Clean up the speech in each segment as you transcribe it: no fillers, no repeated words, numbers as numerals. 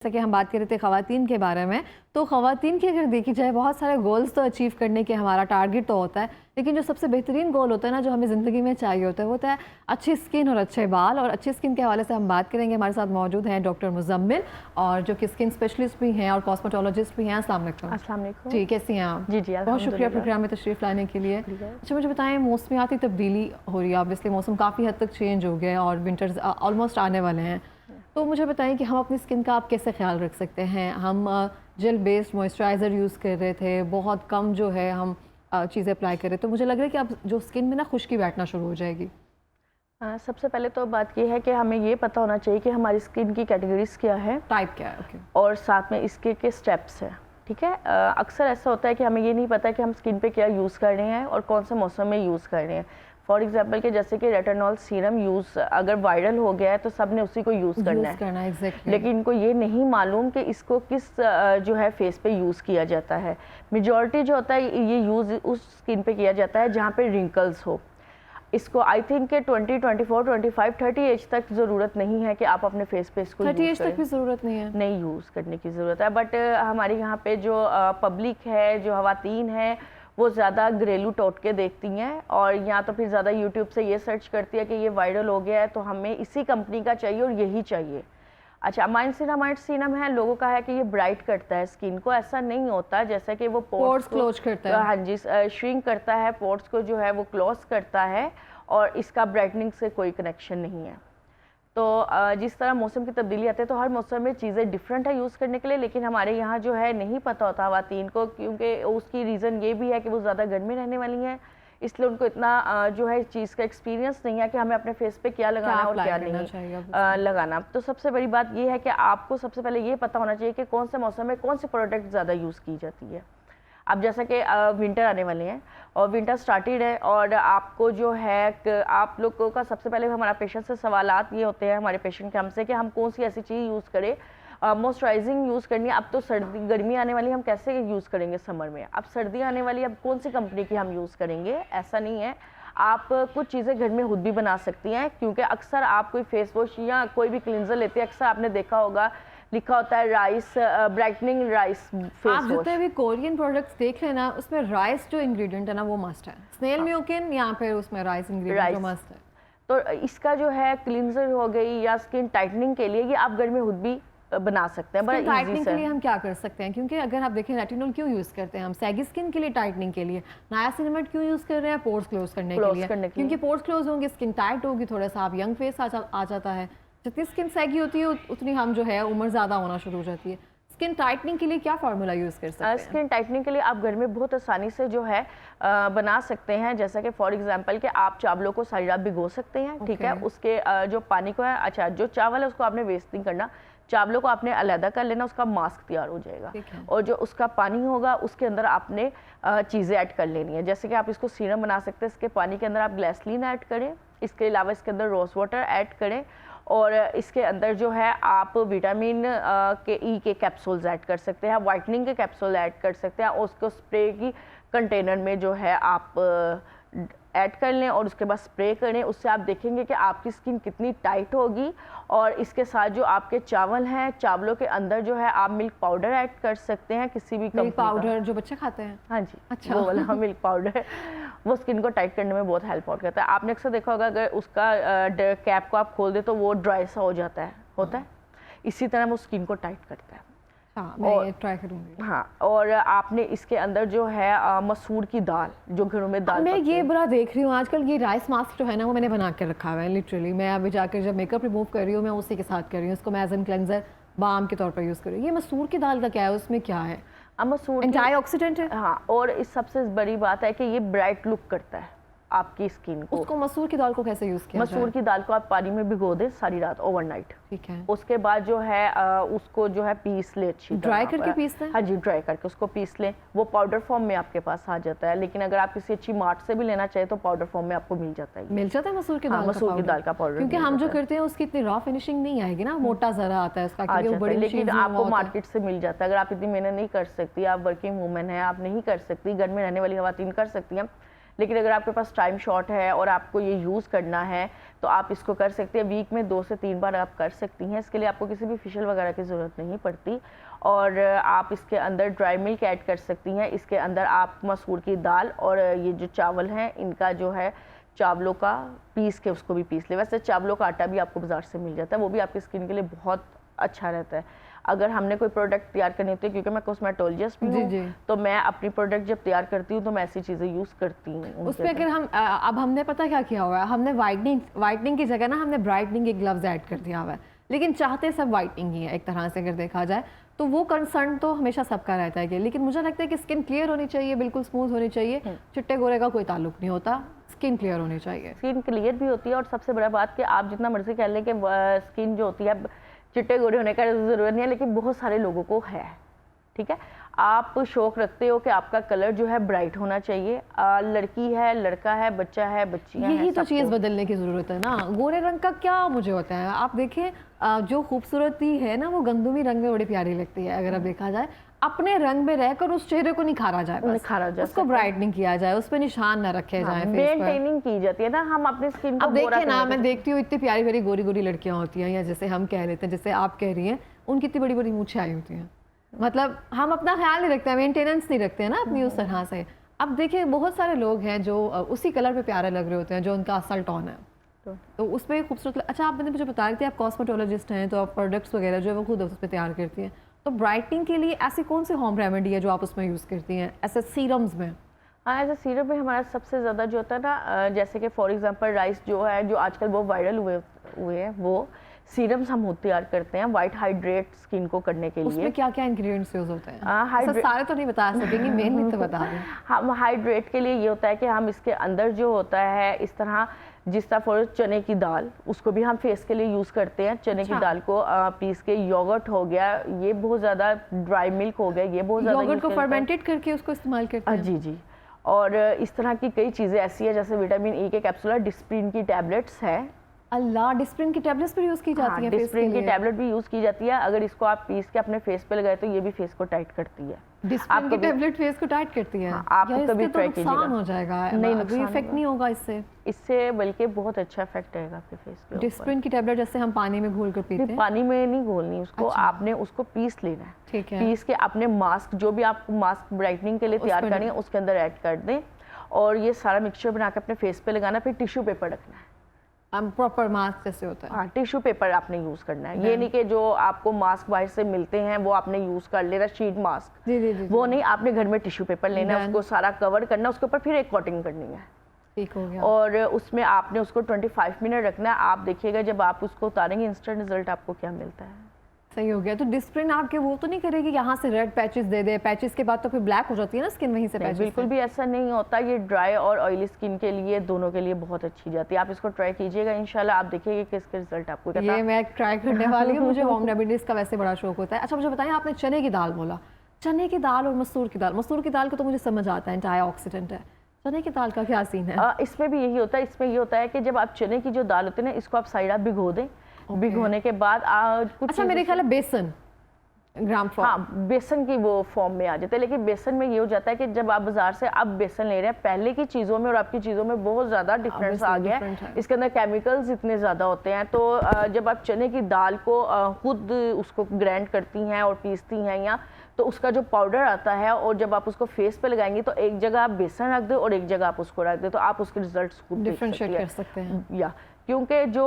जैसा कि हम बात कर रहे थे ख़वातीन के बारे में, तो ख़वातीन की अगर देखी जाए बहुत सारे गोल्स तो अचीव करने के हमारा टारगेट तो होता है, लेकिन जो सबसे बेहतरीन गोल होता है ना, जो हमें ज़िंदगी में चाहिए होता है, वो होता है अच्छी स्किन और अच्छे बाल। और अच्छी स्किन के हवाले से हम बात करेंगे। हमारे साथ मौजूद हैं डॉक्टर मुज़म्मिल, और जो कि स्किन स्पेशलिस्ट भी हैं और कॉस्मेटोलॉजिस्ट भी हैं। अस्सलाम वालेकुम। जी, कैसी हैं आप? जी, बहुत शुक्रिया प्रोग्राम में तशरीफ़ लाने के लिए। अच्छा, मुझे बताएं, मौसमियाती तब्दीली हो रही है, ऑब्वियसली मौसम काफ़ी हद तक चेंज हो गया है और विंटर्स ऑलमोस्ट आने वाले हैं। तो मुझे बताएं कि हम अपनी स्किन का आप कैसे ख्याल रख सकते हैं। हम जेल बेस्ड मॉइस्चराइज़र यूज़ कर रहे थे, बहुत कम जो है हम चीज़ें अप्लाई कर रहे थे, तो मुझे लग रहा है कि अब जो स्किन में ना खुश्की बैठना शुरू हो जाएगी। सबसे पहले तो बात ये है कि हमें ये पता होना चाहिए कि हमारी स्किन की कैटेगरीज क्या है, टाइप क्या है, ओके। और साथ में इसके के स्टेप्स हैं, ठीक है। अक्सर ऐसा होता है कि हमें ये नहीं पता कि हम स्किन पे क्या यूज़ कर रहे हैं और कौन से मौसम में यूज़ कर रहे हैं। फॉर एग्जांपल कि जैसे कि रेटिनॉल सीरम यूज़ अगर वायरल हो गया है तो सब ने उसी को यूज़ करना है exactly. लेकिन इनको ये नहीं मालूम कि इसको किस जो है फेस पे यूज़ किया जाता है। मेजॉरिटी जो होता है ये यूज़ उस स्किन पे किया जाता है जहाँ पे रिंकल्स हो। इसको आई थिंक के 20, 24, 25, 30 एज तक ज़रूरत नहीं है कि आप अपने फेस पे इसको 30 एज तक भी ज़रूरत नहीं है, नहीं यूज़ करने की ज़रूरत है। बट हमारे यहाँ पे जो पब्लिक है, जो ख़वातीन है, वो ज़्यादा घरेलू टोटके देखती हैं और या तो फिर ज़्यादा यूट्यूब से ये सर्च करती है कि ये वायरल हो गया है तो हमें इसी कंपनी का चाहिए और यही चाहिए। अच्छा, नाइसिनामाइड सीरम है, लोगों का है कि ये ब्राइट करता है स्किन को। ऐसा नहीं होता, जैसा कि वो पोर्स क्लोज करता है। हाँ जी, श्रिंक करता है, पोर्स को जो है वो क्लोज करता है और इसका ब्राइटनिंग से कोई कनेक्शन नहीं है। तो जिस तरह मौसम की तब्दीली आती है तो हर मौसम में चीज़ें डिफरेंट है यूज़ करने के लिए, लेकिन हमारे यहाँ जो है नहीं पता होता ख़वातीन को, क्योंकि उसकी रीज़न ये भी है कि वो ज़्यादा गर्मी रहने वाली हैं, इसलिए उनको इतना जो है इस चीज़ का एक्सपीरियंस नहीं है कि हमें अपने फेस पे क्या लगाना और क्या नहीं लगाना। तो सबसे बड़ी बात ये है कि आपको सबसे पहले ये पता होना चाहिए कि कौन से मौसम में कौन से प्रोडक्ट ज़्यादा यूज़ की जाती है। अब जैसा कि विंटर आने वाले हैं और विंटर स्टार्टेड है और आपको जो है आप लोगों का सबसे पहले हमारा पेशेंट से सवालात ये होते हैं, हमारे पेशेंट के हमसे, कि हम कौन सी ऐसी चीज़ यूज़ करें। मॉइस्चराइजिंग यूज़ करनी है। अब तो सर्दी गर्मी आने वाली, हम कैसे यूज़ करेंगे समर में। अब सर्दी आने वाली, अब कौन सी कंपनी की हम यूज़ करेंगे, ऐसा नहीं है। आप कुछ चीज़ें घर में खुद भी बना सकती हैं, क्योंकि अक्सर आप कोई फेस वॉश या कोई भी क्लिनजर लेते हैं, अक्सर आपने देखा होगा लिखा होता है rice brightening rice face wash. आप जितने भी कोरियन प्रोडक्ट्स देख रहे हैं ना, उसमें राइस जो इंग्रेडिएंट है ना वो मस्ट है। स्नेल म्यूकिन या फिर उसमें राइस इंग्रेडिएंट जो मस्ट है। तो इसका जो है क्लिनजर हो गई या स्किन टाइटनिंग के लिए, ये आप घर में खुद भी बना सकते हैं। बड़ा टाइटनिंग के लिए हम क्या कर सकते हैं, क्योंकि अगर आप देखें रेटिनॉल क्यों यूज़ करते हैं हम सैगी स्किन के लिए, टाइटनिंग के लिए। नायासिनामाइड क्यों यूज़ कर रहे हैं, पोर्स क्लोज करने के लिए, क्योंकि पोर्स क्लोज होंगे, स्किन टाइट होगी, थोड़ा सा आप यंग फेस आ जाता है। जितनी स्किन सैगी होती है उतनी हम जो है उम्र ज़्यादा होना शुरू हो जाती है। स्किन टाइटनिंग के लिए क्या फार्मूला यूज़ कर सकते हैं? स्किन टाइटनिंग के लिए आप घर में बहुत आसानी से जो है बना सकते हैं। जैसा कि फॉर एग्जांपल कि आप चावलों को सारी रात भिगो सकते हैं, ठीक है। उसके जो पानी को है, अच्छा, जो चावल है उसको आपने वेस्ट नहीं करना, चावलों को आपने अलहदा कर लेना, उसका मास्क तैयार हो जाएगा। और जो उसका पानी होगा उसके अंदर आपने चीज़ें ऐड कर लेनी है। जैसे कि आप इसको सीरम बना सकते हैं, इसके पानी के अंदर आप ग्लिसरीन ऐड करें, इसके अलावा इसके अंदर रोज़ वाटर ऐड करें, और इसके अंदर जो है आप विटामिन के ई के कैप्सूल्स ऐड कर सकते हैं, वाइटनिंग के कैप्सूल ऐड कर सकते हैं, और उसको स्प्रे की कंटेनर में जो है आप ऐड कर लें और उसके बाद स्प्रे करें। उससे आप देखेंगे कि आपकी स्किन कितनी टाइट होगी। और इसके साथ जो आपके चावल हैं, चावलों के अंदर जो है आप मिल्क पाउडर ऐड कर सकते हैं, किसी भी मिल्क पाउडर जो बच्चे खाते हैं। हाँ जी, अच्छा, वो वाला मिल्क पाउडर वो स्किन को टाइट करने में बहुत हेल्प आउट करता है। आपने अक्सर देखा होगा अगर उसका कैप को आप खोल दे तो वो ड्राई सा हो जाता है, होता है। इसी तरह वो स्किन को टाइट करता है। मैं ये ट्राई करूंगी। हाँ, और आपने इसके अंदर जो है मसूर की दाल, जो घरों में दाल, मैं ये बड़ा देख रही हूँ आजकल, ये राइस मास्क जो है ना वो मैंने बना के रखा हुआ है लिटरली। मैं अभी जाकर जब मेकअप रिमूव कर रही हूँ मैं उसी के साथ कर रही हूँ, इसको मैं एज एन क्लेंजर बाम के तौर पर यूज़ कर रही हूँ। ये मसूर की दाल का क्या है, उसमें क्या है? मसूर एंटीऑक्सीडेंट है। हाँ, और इस सबसे बड़ी बात है कि ये ब्राइट लुक करता है आपकी स्किन को। उसको मसूर की दाल को कैसे यूज़ किया जाए? मसूर की दाल को आप पानी में भिगो दें सारी रात, ओवरनाइट, ठीक है। उसके बाद जो है उसको जो है पीस ले, अच्छी ड्राई करके पीसते हैं? हाँ जी, ड्राई करके उसको पीस लें, वो पाउडर फॉर्म में आपके पास आ जाता है। लेकिन अगर आप किसी अच्छी मार्ट से भी लेना चाहे तो पाउडर फॉर्म में आपको मिल जाता है। मिल जाता है मसूर की दाल? मसूर की दाल का पाउडर, क्योंकि हम जो करते हैं उसकी इतनी रॉ फिनिशिंग नहीं आएगी ना, मोटा जरा आता है उसका, क्योंकि वो बड़ी लेकिन आपको मार्केट से मिल जाता है। अगर आप इतनी मेहनत नहीं कर सकती, आप वर्किंग वूमेन है, आप नहीं कर सकती, घर में रहने वाली ख़वातीन कर सकती हैं, लेकिन अगर आपके पास टाइम शॉर्ट है और आपको ये यूज़ करना है तो आप इसको कर सकते हैं। वीक में 2 से 3 बार आप कर सकती हैं। इसके लिए आपको किसी भी फेशियल वगैरह की ज़रूरत नहीं पड़ती। और आप इसके अंदर ड्राई मिल्क ऐड कर सकती हैं। इसके अंदर आप मसूर की दाल और ये जो चावल हैं इनका जो है चावलों का पीस के उसको भी पीस ले। वैसे चावलों का आटा भी आपको बाज़ार से मिल जाता है, वो भी आपकी स्किन के लिए बहुत अच्छा रहता है। अगर हमने कोई प्रोडक्ट तैयार करनी होती है, क्योंकि मैं कॉस्मेटोलॉजिस्ट भी हूँ, तो मैं अपनी प्रोडक्ट जब तैयार करती हूँ तो मैं ऐसी चीज़ें यूज़ करती हूँ। उस पर अगर हम अब हमने पता क्या किया हुआ है, हमने वाइटनिंग की जगह ना हमने ब्राइटनिंग के ग्लव्स ऐड कर दिया हुआ है, लेकिन चाहते सब वाइटनिंग ही है एक तरह से अगर देखा जाए तो। वो कंसर्न तो हमेशा सबका रहता है कि, लेकिन मुझे लगता है कि स्किन क्लियर होनी चाहिए, बिल्कुल स्मूथ होनी चाहिए, चिट्टे गोरे का कोई ताल्लुक नहीं होता, स्किन क्लियर होनी चाहिए। स्किन क्लियर भी होती है और सबसे बड़ा बात कि आप जितना मर्जी कह लें कि स्किन जो होती है चिट्टे गोरे होने का ज़रूरत नहीं है, लेकिन बहुत सारे लोगों को है। ठीक है, आप शौक रखते हो कि आपका कलर जो है ब्राइट होना चाहिए। लड़की है, लड़का है, बच्चा है, बच्चियां हैं, यही तो चीज़ बदलने की ज़रूरत है ना। गोरे रंग का क्या मुझे होता है, आप देखें जो खूबसूरती है ना वो गंदुमी रंग में बड़ी प्यारी लगती है। अगर अब देखा जाए अपने रंग में रहकर उस चेहरे को निखारा जाए, उसको ब्राइटनिंग किया जाए, उस पर निशान न रखे जाए, मेंटेनिंग की जाती है ना। हम अपनी स्किन को अब देखिए ना, मैं देखती हूँ इतनी प्यारी प्यारी गोरी गोरी लड़कियां होती हैं, या जैसे हम कह लेते हैं, जैसे आप कह रही हैं, उनकी इतनी बड़ी बड़ी मूछें आई होती हैं। मतलब हम अपना ख्याल नहीं रखते हैं, मेंटेनेंस नहीं रखते हैं ना अपनी उस तरह से। अब देखिए बहुत सारे लोग हैं जो उसी कलर पे प्यारे लग रहे होते हैं जो उनका असल टोन है, तो उस पर खूबसूरत। अच्छा, आपने मुझे बता रही थी आप कॉस्मेटोलॉजिस्ट हैं, तो आप प्रोडक्ट्स वगैरह जो है वो खुद उस पर तैयार करती हैं, तो ब्राइटनिंग के लिए ऐसी कौन सी होम रेमेडी है जो आप उसमें यूज़ करती हैं ऐसे सीरम्स में? हाँ, एज ए सीरम में हमारा सबसे ज़्यादा जो होता है ना, जैसे कि फॉर एग्जांपल राइस जो है, जो आजकल बहुत वायरल हुए हैं, वो सीरम्स हम तैयार करते हैं वाइट हाइड्रेट स्किन को करने के लिए। उसमें क्या क्या इंग्रेडिएंट्स यूज होते हैं? सारे तो नहीं बता सकेंगे, मेनली तो बता दें। हम हाइड्रेट के लिए ये होता है कि हम इसके अंदर जो होता है इस तरह, जिस तरह फॉर चने की दाल, उसको भी हम फेस के लिए यूज़ करते हैं। चने की दाल को पीस के, योगर्ट हो गया, ये बहुत ज़्यादा, ड्राई मिल्क हो गया, ये बहुत ज़्यादा, योगर्ट को फर्मेंटेड करके उसको इस्तेमाल करते हैं। जी जी। और इस तरह की कई चीज़ें ऐसी है, जैसे विटामिन ई के कैप्सूल, डिस्प्रिन की टैबलेट्स है। अल्लाह, डिस्प्रिन की टैबलेट्स भी यूज़ की जाती है? डिस्प्रिन की टैबलेट भी यूज़ की जाती है। अगर इसको आप पीस के अपने फेस पे लगाए तो ये भी फेस को टाइट करती है। डिस्प्रिन की टैबलेट फेस को टाइट करती है? आप कभी ट्राई कीजिएगा। नुकसान हो जाएगा? नहीं, कोई इफेक्ट नहीं होगा इससे बल्कि बहुत अच्छा इफेक्ट आएगा आपके फेस पे। डिस्प्रिन की टैबलेट जैसे हम पानी में घोल कर पीते हैं? पानी में नहीं घोलनी उसको, आपने उसको पीस लेना है। ठीक है। पीस के अपने मास्क, जो भी आप मास्क ब्राइटनिंग के लिए तैयार करेंगे उसके अंदर ऐड कर दें, और ये सारा मिक्सचर बना के अपने फेस पे लगाना, फिर टिश्यू पेपर रखना है। प्रॉपर मास्क जैसे होता है? हाँ, टिश्यू पेपर आपने यूज़ करना है। ये नहीं कि जो आपको मास्क बाहर से मिलते हैं वो आपने यूज़ कर लेना, शीट मास्क, जी, वो नहीं, आपने घर में टिश्यू पेपर लेना है, उसको सारा कवर करना, उसके ऊपर फिर एक कोटिंग करनी है। ठीक हो गया। और उसमें आपने उसको 25 मिनट रखना है। आप देखिएगा जब आप उसको उतारेंगे इंस्टेंट रिजल्ट आपको क्या मिलता है। सही हो गया। तो डिस्प्रिन आपके वो तो नहीं करेगी यहाँ से रेड पैचेस दे दे, पैचेस के बाद तो फिर ब्लैक हो जाती है ना स्किन वहीं से? पैचेस बिल्कुल भी ऐसा नहीं होता। ये ड्राई और ऑयली स्किन के लिए, दोनों के लिए बहुत अच्छी जाती है। आप इसको ट्राई कीजिएगा, इंशाल्लाह आप देखिएगा कि इसके रिजल्ट आपको क्या। ये मैं ट्राई करने वाली हूँ, मुझे होम रेमेडीज का वैसे बड़ा शौक होता है। अच्छा, मुझे बताएं, आपने चने की दाल बोला, चने की दाल और मसूर की दाल। मसूर की दाल को तो मुझे समझ आता है, एंटी-ऑक्सीडेंट है। चने की दाल का क्या सीन है? इसमें भी यही होता है। इसमें ये होता है कि जब आप चने की जो दाल होती है ना, इसको आप साइड आप भिगो दें। भिगोने के बाद कुछ, अच्छा मेरे ख्याल है बेसन, ग्राम फॉर्म, हाँ बेसन की वो फॉर्म में आ जाता है। लेकिन बेसन में ये हो जाता है कि जब आप बाजार से अब बेसन ले रहे हैं, पहले की चीज़ों में और आपकी चीज़ों में बहुत ज़्यादा डिफरेंस आ गया है। इसके अंदर केमिकल्स इतने ज़्यादा होते हैं। तो जब आप चने की दाल को खुद उसको ग्राइंड करती हैं और पीसती हैं, या तो उसका जो पाउडर आता है, और जब आप उसको फेस पे लगाएंगी तो एक जगह आप बेसन रख दो और एक जगह आप उसको रख दो, तो आप उसके रिजल्ट्स खुद डिफरेंशिएट कर सकते हैं। या क्योंकि जो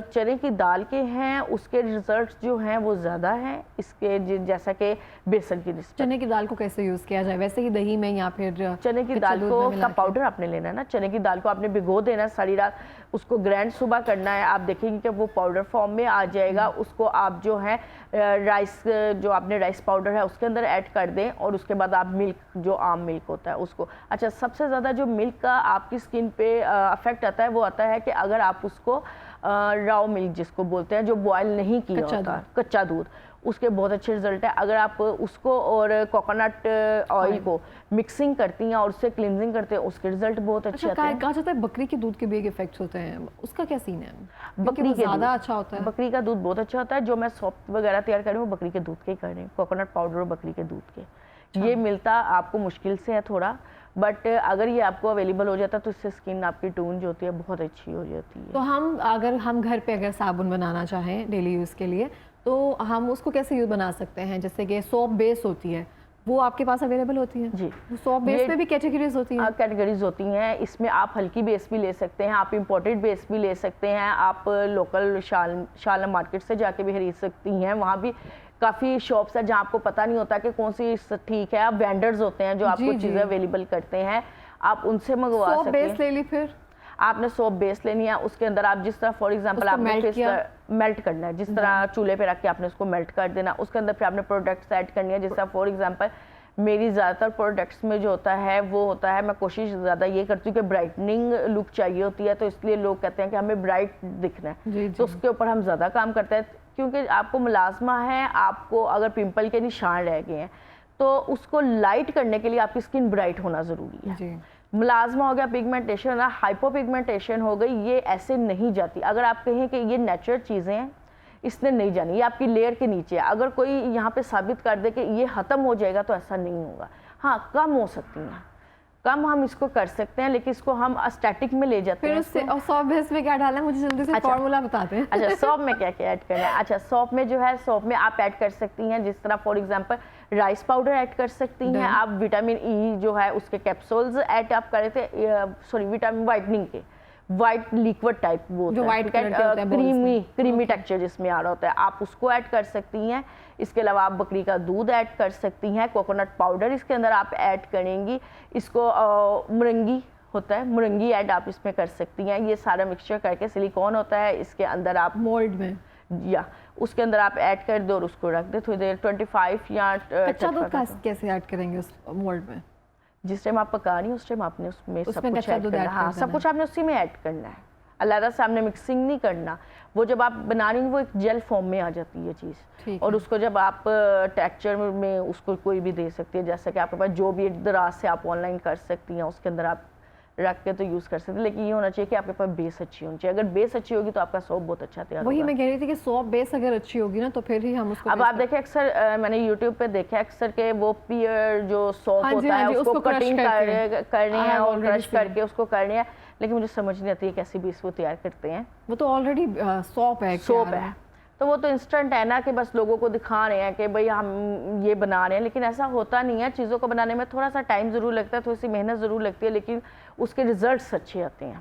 चने की दाल के हैं उसके रिजल्ट्स जो हैं वो ज़्यादा हैं इसके, जैसा कि बेसन की रिजल्ट। चने की दाल को कैसे यूज़ किया जाए? वैसे ही दही में, या फिर चने की दाल को का पाउडर आपने लेना है ना, चने की दाल को आपने भिगो देना है सारी रात, उसको ग्राइंड सुबह करना है। आप देखेंगे कि वो पाउडर फॉर्म में आ जाएगा। उसको आप जो है राइस, जो आपने राइस पाउडर है उसके अंदर ऐड कर दें, और उसके बाद आप मिल्क, जो आम मिल्क होता है उसको। अच्छा, सबसे ज़्यादा जो मिल्क का आपकी स्किन पे अफेक्ट आता है वो आता है कि अगर आप उसको राव मिल्क जिसको बोलते हैं, जो बॉयल नहीं किया होता, कच्चा दूध, उसके बहुत अच्छे रिजल्ट है। अगर आप उसको और कोकोनट ऑयल को मिक्सिंग करती हैं और उससे क्लींजिंग करते हैं, उसके रिजल्ट बहुत अच्छे आते हैं। कहा जाता है बकरी के दूध के भी एक इफेक्ट्स होते हैं, उसका क्या सीन है? बकरी के ज़्यादा अच्छा होता है? बकरी का दूध बहुत अच्छा होता है। जो मैं सॉफ्ट वगैरह तैयार कर रही हूँ वो बकरी के दूध के ही कर रही हूँ, कोकोनट पाउडर और बकरी के दूध के। ये मिलता आपको मुश्किल से है थोड़ा, बट अगर ये आपको अवेलेबल हो जाता है तो इससे स्किन आपकी टोन जो होती है बहुत अच्छी हो जाती है। तो हम घर पे अगर साबुन बनाना चाहें डेली यूज़ के लिए, तो हम उसको कैसे यूज़ बना सकते हैं? जैसे कि सोप बेस होती है, वो आपके पास अवेलेबल होती है? जी, सोप बेस में भी कैटेगरीज होती हैं? कैटेगरीज होती हैं। इसमें आप हल्की बेस भी ले सकते हैं, आप इम्पोर्टेड बेस भी ले सकते हैं, आप लोकल शाल मार्केट से जाके भी खरीद सकती हैं। वहाँ भी काफ़ी शॉप्स है जहाँ आपको पता नहीं होता कि कौन सी ठीक है। आप वेंडर्स होते हैं जो आपको चीज़ें अवेलेबल करते हैं, आप उनसे मंगवा सकते हैं। सोप बेस ले ली, फिर आपने सोप बेस लेनी है, उसके अंदर आप जिस तरह फॉर एग्जांपल आपने मेल्ट करना है, जिस तरह चूल्हे पे रख के आपने उसको मेल्ट कर देना। उसके अंदर फिर आपने प्रोडक्ट्स ऐड करनी है। जिस तरह फॉर एग्जांपल मेरी ज़्यादातर प्रोडक्ट्स में जो होता है वो होता है, मैं कोशिश ज़्यादा ये करती हूँ कि ब्राइटनिंग लुक चाहिए होती है, तो इसलिए लोग कहते हैं कि हमें ब्राइट दिखना है, तो उसके ऊपर हम ज़्यादा काम करते हैं। क्योंकि आपको मुलाजमा है, आपको अगर पिंपल के निशान रह गए हैं तो उसको लाइट करने के लिए आपकी स्किन ब्राइट होना ज़रूरी है। मुलाजमा हो गया, पिगमेंटेशन, हाइपो पिगमेंटेशन हो गई, ये ऐसे नहीं जाती। अगर आप कहें कि ये नेचुरल चीज़ें हैं, इसने नहीं जानी, ये आपकी लेयर के नीचे है। अगर कोई यहाँ पे साबित कर दे कि ये ख़त्म हो जाएगा तो ऐसा नहीं होगा। हाँ, कम हो सकती हैं, कम हम इसको कर सकते हैं, लेकिन इसको हम स्टैटिक में ले जाते हैं। फिर उससे और सॉप बेस में क्या डालना है, मुझे जल्दी से फॉर्मूला बताते हैं। अच्छा, सॉप में क्या क्या ऐड करना है? अच्छा, सॉप में जो है, सॉप में आप ऐड कर सकती हैं जिस तरह for example rice powder add कर सकती हैं आप, विटामिन ई जो है उसके कैप्सूल्स ऐड आप करे थे, सॉरी विटामिन वाइटनिंग के वाइट लिक्विड टाइप, वो जो वाइट क्रीमी टेक्सचर जिसमें आ रहा होता है, आप उसको ऐड कर सकती हैं। इसके अलावा आप बकरी का दूध ऐड कर सकती हैं, कोकोनट पाउडर इसके अंदर आप ऐड करेंगी, इसको मुरंगी होता है, मुरंगी ऐड आप इसमें कर सकती हैं। ये सारा मिक्सचर करके, सिलिकॉन होता है इसके अंदर, आप मोल्ड में या उसके अंदर आप ऐड कर दो और उसको रख दे थोड़ी देर, 25 या कच्चा दूध कैसे ऐड करेंगे उस मोल्ड में? जिस टाइम आप पका रही हैं उस टाइम आपने उसमें सब कुछ ऐड करना है। हाँ, सब कुछ आपने उसी में ऐड करना है, अलग से आपने मिक्सिंग नहीं करना। वो जब आप बना रही हैं वो एक जेल फॉर्म में आ जाती है चीज़, और उसको जब आप टेक्सचर में उसको कोई भी दे सकती है, जैसे कि आपके पास जो भी दराज से आप ऑनलाइन कर सकती हैं, उसके अंदर आप रख के तो यूज़ कर सकते हैं। लेकिन ये होना चाहिए कि आपके पास बेस अच्छी होनी चाहिए। अगर बेस अच्छी होगी तो आपका सोप बहुत अच्छा तैयार होगा। वही मैं कह रही थी कि सोप बेस अगर अच्छी होगी ना तो फिर ही हम उसको। अब आप देखें, अक्सर मैंने यूट्यूब पे देखा अक्सर के वो पियर जो सोप होता है उसको कटिंग करनी है और क्रश करके उसको करनी है, लेकिन मुझे समझ नहीं आती है कैसी बेस वो तैयार करते हैं। वो तो ऑलरेडी सोप है, तो वो तो इंस्टेंट है ना, कि बस लोगों को दिखा रहे हैं कि भाई हम ये बना रहे हैं, लेकिन ऐसा होता नहीं है। चीज़ों को बनाने में थोड़ा सा टाइम ज़रूर लगता है, थोड़ी सी मेहनत ज़रूर लगती है, लेकिन उसके रिजल्ट्स अच्छे आते हैं।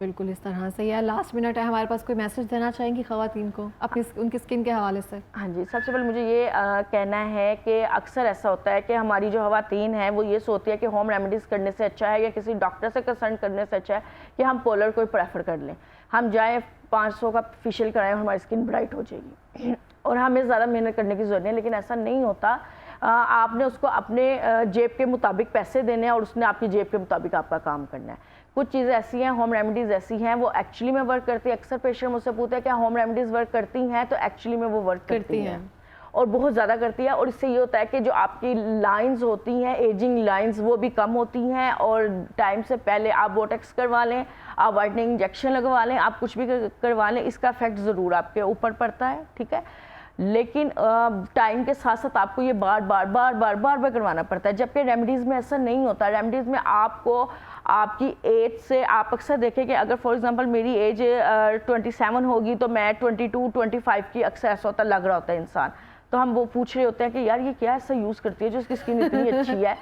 बिल्कुल इस तरह से। यार लास्ट मिनट है हमारे पास, कोई मैसेज देना चाहेंगी ख़वातीन को अपनी उनकी स्किन के हवाले से? हाँ जी, सबसे पहले मुझे ये कहना है कि अक्सर ऐसा होता है कि हमारी जो ख़वातीन है वो ये सोचती है कि होम रेमेडीज़ करने से अच्छा है या किसी डॉक्टर से कंसल्ट करने से अच्छा है कि हम पोलर को प्रेफर कर लें, हम जाएँ 500 का फेशियल कराएं और हमारी स्किन ब्राइट हो जाएगी और हमें ज़्यादा मेहनत करने की ज़रूरत नहीं है। लेकिन ऐसा नहीं होता। आपने उसको अपने जेब के मुताबिक पैसे देने हैं और उसने आपकी जेब के मुताबिक आपका काम करना है। कुछ चीज़ें ऐसी हैं, होम रेमेडीज़ ऐसी हैं वो एक्चुअली में वर्क करती है। अक्सर पेशेंट मुझसे पूछते हैं क्या होम रेमेडीज़ वर्क करती हैं, तो एक्चुअली में वो वर्क करती हैं और बहुत ज़्यादा करती है। और इससे ये होता है कि जो आपकी लाइंस होती हैं, एजिंग लाइंस, वो भी कम होती हैं और टाइम से पहले आप बोटेक्स करवा लें, आप वाइटनिंग इंजेक्शन लगवा लें, आप कुछ भी करवा लें, इसका इफेक्ट ज़रूर आपके ऊपर पड़ता है, ठीक है। लेकिन टाइम के साथ साथ आपको ये बार बार करवाना पड़ता है, जबकि रेमेडीज़ में ऐसा नहीं होता। रेमेडीज़ में आपको आपकी एज से, आप अक्सर देखें कि अगर फॉर एग्जांपल मेरी एज 27 होगी तो मैं 22-25 की अक्सर ऐसा होता लग रहा होता है इंसान, तो हम वो पूछ रहे होते हैं कि यार ये क्या ऐसा यूज़ करती है जो इसकी स्किन इतनी अच्छी है,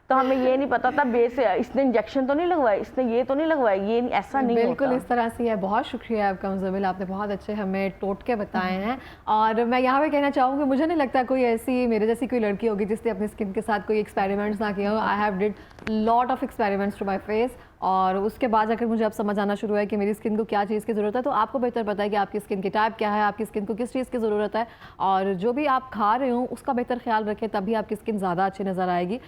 तो हमें ये नहीं पता था बेस इसने इंजेक्शन तो नहीं लगवाया, इसने ये तो नहीं लगवाया, ये नहीं, ऐसा नहीं बिल्कुल होता। इस तरह से है। बहुत शुक्रिया आपका मुज़म्मिल, आपने बहुत अच्छे हमें टोटके बताए हैं। और मैं यहाँ पे कहना चाहूँगी, मुझे नहीं लगता कोई ऐसी मेरे जैसी कोई लड़की होगी जिसने अपनी स्किन के साथ कोई एक्सपेरिमेंट्स ना किया हो। I have did lot of experiments to my face, और उसके बाद अगर मुझे अब समझ आना शुरू है कि मेरी स्किन को क्या चीज़ की ज़रूरत है, तो आपको बेहतर पता है कि आपकी स्किन की टाइप क्या है, आपकी स्किन को किस चीज़ की ज़रूरत है, और जो भी आप खा रहे हो उसका बेहतर ख्याल रखें, तभी आपकी स्किन ज़्यादा अच्छी नज़र आएगी।